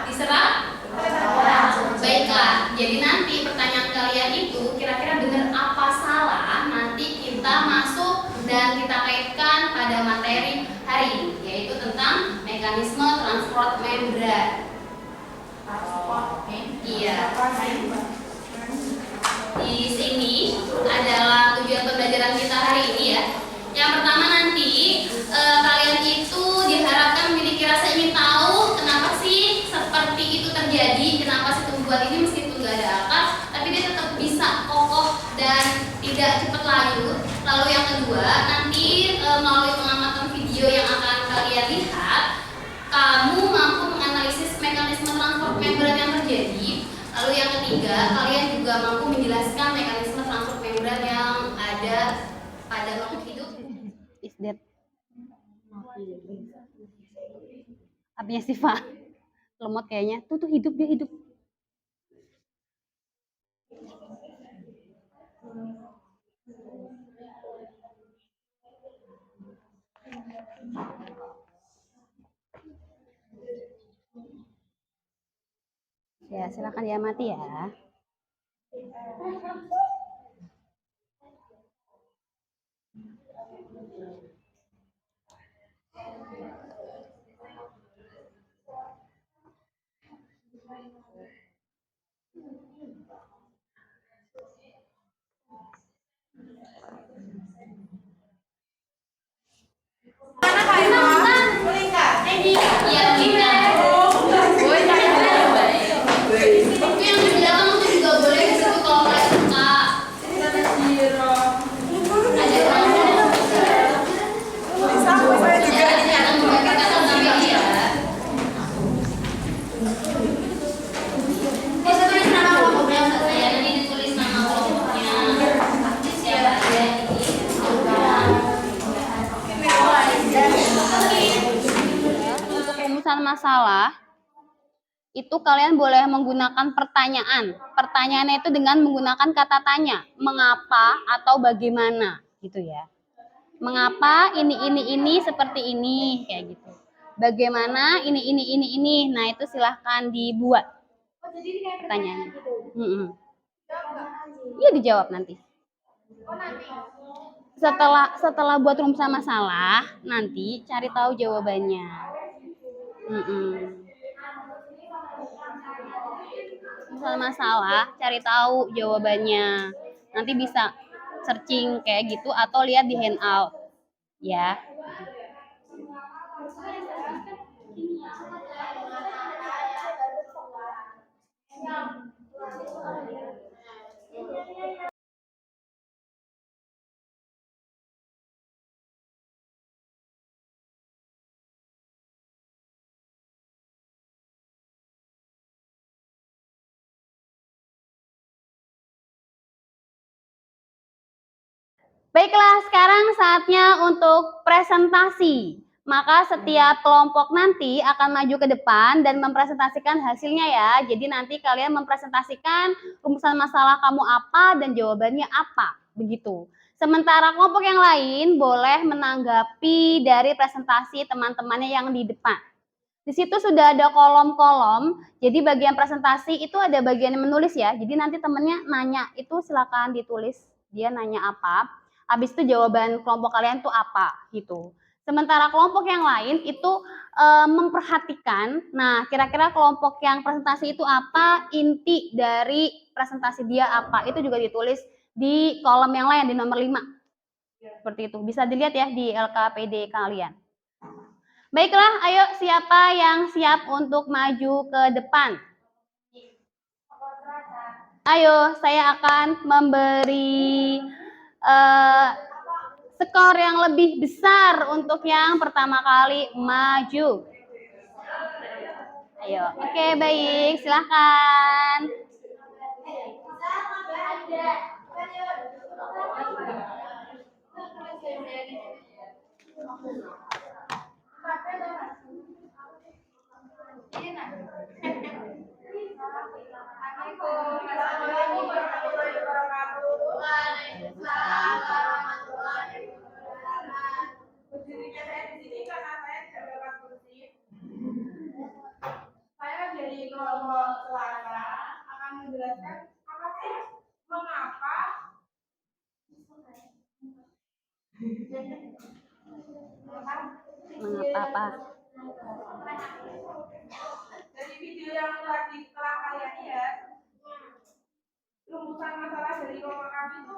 Diserap? Baiklah, jadi nanti pertanyaan kalian itu kira-kira benar apa salah, nanti kita masuk dan kita kaitkan pada materi hari ini, yaitu tentang mekanisme transport membran. Iya. Di sini adalah tujuan pembelajaran kita hari ini ya. Yang pertama nanti kalian itu diharapkan memiliki rasa ingin tahu kenapa sih seperti itu terjadi, kenapa sih tumbuhan ini meskipun nggak ada akar, tapi dia tetap bisa kokoh dan tidak cepat layu. Lalu yang kedua nanti melalui pengamatan video yang akan kalian lihat, kamu mampu menganalisis mekanisme transport membran yang terjadi. Lalu yang ketiga, kalian juga mampu menjelaskan mekanisme transport membran yang ada pada makhluk hidup. Is that apinya Siva lemot kayaknya tuh hidup, dia hidup. Ya silakan diamati ya. Masalah itu kalian boleh menggunakan pertanyaan. Pertanyaannya itu dengan menggunakan kata tanya, mengapa atau bagaimana gitu ya. Mengapa ini seperti ini kayak gitu. Bagaimana ini. Nah, itu silahkan dibuat pertanyaannya. Iya dijawab nanti. Setelah buat rumusan masalah, nanti cari tahu jawabannya. Masalah, cari tahu jawabannya. Nanti bisa searching kayak gitu atau lihat di handout. Ya. Baiklah, sekarang saatnya untuk presentasi. Maka setiap kelompok nanti akan maju ke depan dan mempresentasikan hasilnya ya. Jadi nanti kalian mempresentasikan rumusan masalah kamu apa dan jawabannya apa. Begitu. Sementara kelompok yang lain boleh menanggapi dari presentasi teman-temannya yang di depan. Di situ sudah ada kolom-kolom. Jadi bagian presentasi itu ada bagian yang menulis ya. Jadi nanti temennya nanya itu silakan ditulis. Dia nanya apa. Habis itu jawaban kelompok kalian tuh apa gitu. Sementara kelompok yang lain itu memperhatikan, nah kira-kira kelompok yang presentasi itu apa, inti dari presentasi dia apa, itu juga ditulis di kolom yang lain di nomor 5. Seperti itu, bisa dilihat ya di LKPD kalian. Baiklah, ayo siapa yang siap untuk maju ke depan? Ayo, saya akan memberi skor yang lebih besar untuk yang pertama kali maju. Ayo, oke, baik, silahkan. Mengapa? Dari video yang tadi telah kalian lihat, rumusan masalah dari kelompok kami itu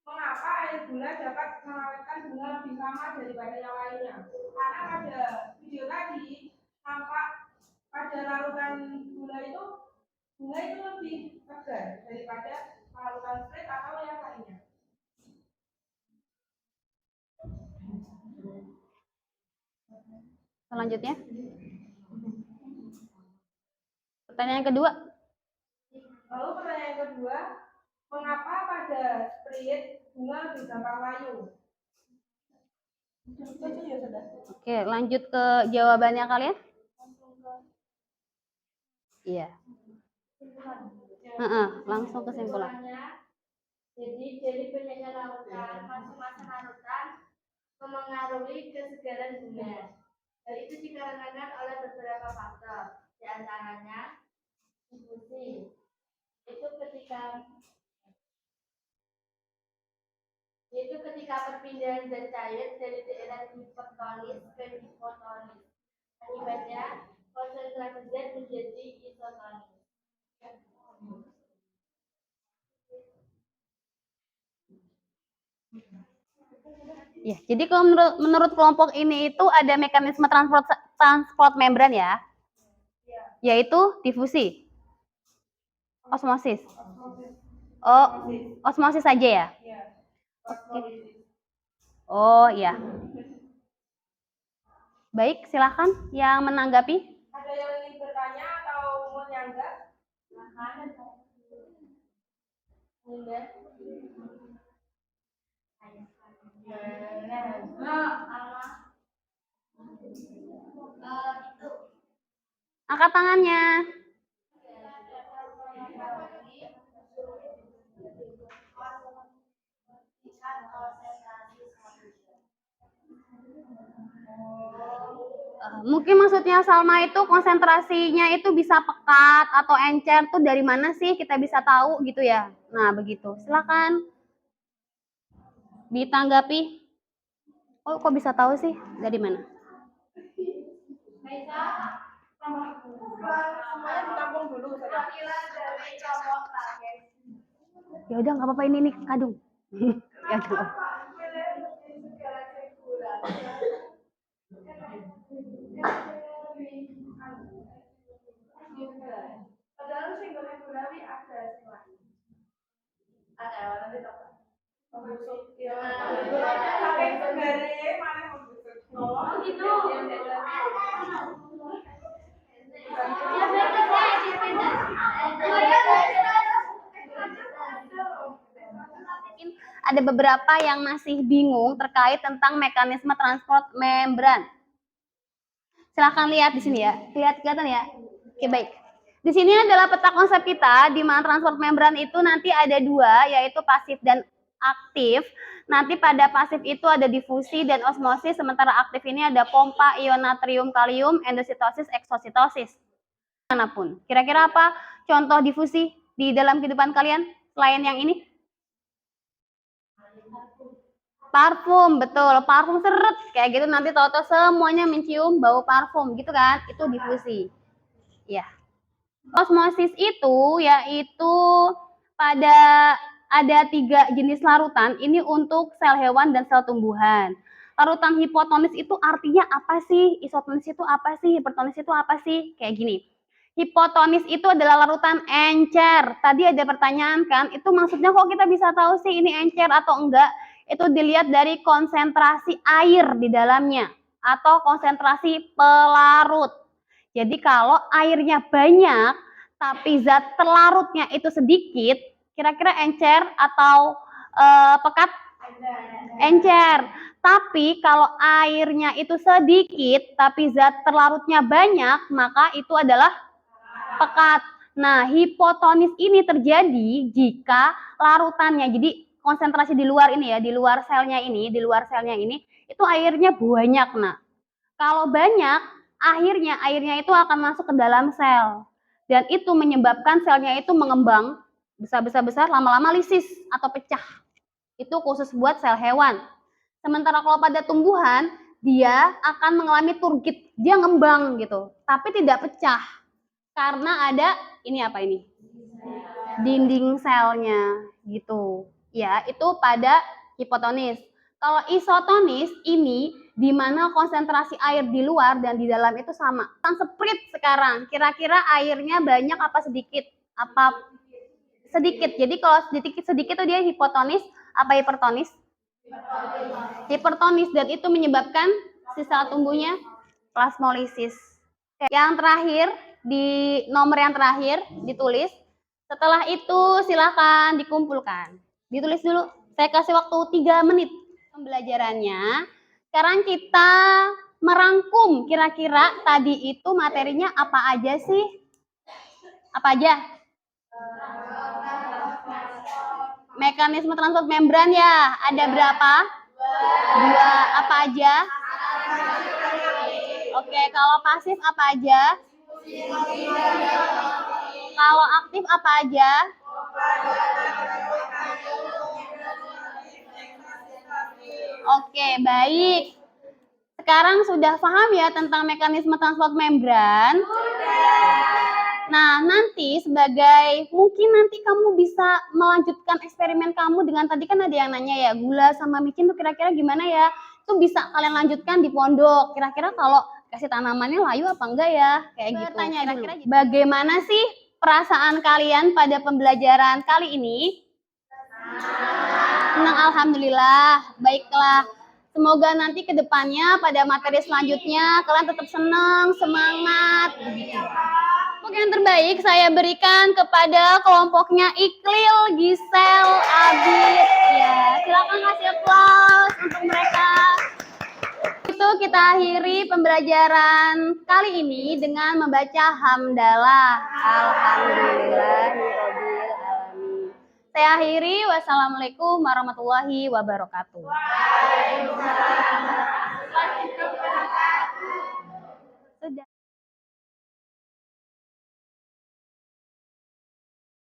mengapa air gula dapat mengawetkan bunga lebih lama daripada yang lainnya. Karena pada video tadi tampak pada larutan gula itu bunga itu lebih segar daripada larutan straight atau yang lainnya. Selanjutnya, pertanyaan kedua. Lalu pertanyaan kedua, mengapa pada sprit bunga lebih gampang layu? Oke, lanjut ke jawabannya kalian. Iya. Langsung kesimpulan. Jadi banyaknya larutan, masing-masing larutan memengaruhi kesegaran bunga. Hal itu dikarenakan oleh beberapa faktor, di antaranya difusi. Itu ketika perpindahan zat cair dari daerah hipertonis ke hipotonis. Akibatnya konsentrasi zat menjadi isotonis. Ya, jadi kalau menurut kelompok ini itu ada mekanisme transport membran ya, yaitu difusi, osmosis. Oh, osmosis saja ya? Oke. Oh iya. Baik, silakan yang menanggapi. Ada yang ingin bertanya atau menyanggah? Angkat tangannya. Mungkin maksudnya Salma itu konsentrasinya itu bisa pekat atau encer tuh dari mana sih kita bisa tahu gitu ya. Nah begitu, silakan ditanggapi. Oh kok bisa tahu sih dari mana? Semuanya ditampung dulu saja. Ya udah nggak apa-apa ini nih kadung. Ya udah. Ada beberapa yang masih bingung terkait tentang mekanisme transport membran. Silahkan lihat di sini ya. Kelihatan ya? Oke, baik. Di sini adalah peta konsep kita, di mana transport membran itu nanti ada dua, yaitu pasif dan aktif. Nanti pada pasif itu ada difusi dan osmosis, sementara aktif ini ada pompa ion natrium kalium, endositosis, eksositosis. Manapun. Kira-kira apa contoh difusi di dalam kehidupan kalian selain yang ini? Parfum, betul. Parfum seret kayak gitu nanti tahu-tahu semuanya mencium bau parfum gitu kan? Itu difusi. Ya. Osmosis itu yaitu pada ada 3 jenis larutan. Ini untuk sel hewan dan sel tumbuhan. Larutan hipotonis itu artinya apa sih? Isotonis itu apa sih? Hipertonis itu apa sih? Kayak gini. Hipotonis itu adalah larutan encer. Tadi ada pertanyaan kan, itu maksudnya kok kita bisa tahu sih ini encer atau enggak? Itu dilihat dari konsentrasi air di dalamnya atau konsentrasi pelarut. Jadi kalau airnya banyak tapi zat terlarutnya itu sedikit, kira-kira encer atau pekat? Encer. Tapi kalau airnya itu sedikit tapi zat terlarutnya banyak, maka itu adalah pekat. Nah, hipotonis ini terjadi jika larutannya, jadi konsentrasi di luar ini ya, di luar selnya ini itu airnya banyak. Nah, kalau banyak, airnya itu akan masuk ke dalam sel dan itu menyebabkan selnya itu mengembang besar, lama-lama lisis atau pecah. Itu khusus buat sel hewan. Sementara kalau pada tumbuhan, dia akan mengalami turgid, dia ngembang gitu, tapi tidak pecah. Karena ada, ini apa ini? Dinding selnya gitu. Ya, itu pada hipotonis. Kalau isotonis ini di mana konsentrasi air di luar dan di dalam itu sama. Sprit sekarang, kira-kira airnya banyak apa sedikit? Apa sedikit? Jadi kalau sedikit itu dia hipotonis apa hipertonis? Hipertonis, dan itu menyebabkan sisa tumbuhnya plasmolisis. Yang terakhir, di nomor yang terakhir ditulis. Setelah itu silakan dikumpulkan. Ditulis dulu. Saya kasih waktu 3 menit pembelajarannya. Sekarang kita merangkum kira-kira tadi itu materinya apa aja sih? Apa aja? Mekanisme transport membran ya. Ada berapa? 2. Apa aja? Oke, kalau pasif apa aja? Kalau aktif apa aja? Oke, baik. Sekarang sudah paham ya tentang mekanisme transport membran? Nah, nanti mungkin nanti kamu bisa melanjutkan eksperimen kamu dengan tadi kan ada yang nanya ya, gula sama micin tuh kira-kira gimana ya? Itu bisa kalian lanjutkan di pondok. Kira-kira kalau kasih tanamannya layu apa enggak ya? Kayak gitu. Tanya kira-kira bagaimana sih perasaan kalian pada pembelajaran kali ini? Senang, alhamdulillah. Baiklah. Semoga nanti ke depannya pada materi selanjutnya kalian tetap senang, semangat. Untuk yang terbaik saya berikan kepada kelompoknya Iklil, Gisel, Abid. Ya, silakan kasih aplaus untuk mereka. Itu kita akhiri pembelajaran kali ini dengan membaca hamdalah. Alhamdulillahirabbil alamin. Saya akhiri. Wassalamualaikum warahmatullahi wabarakatuh. Waalaikumsalam.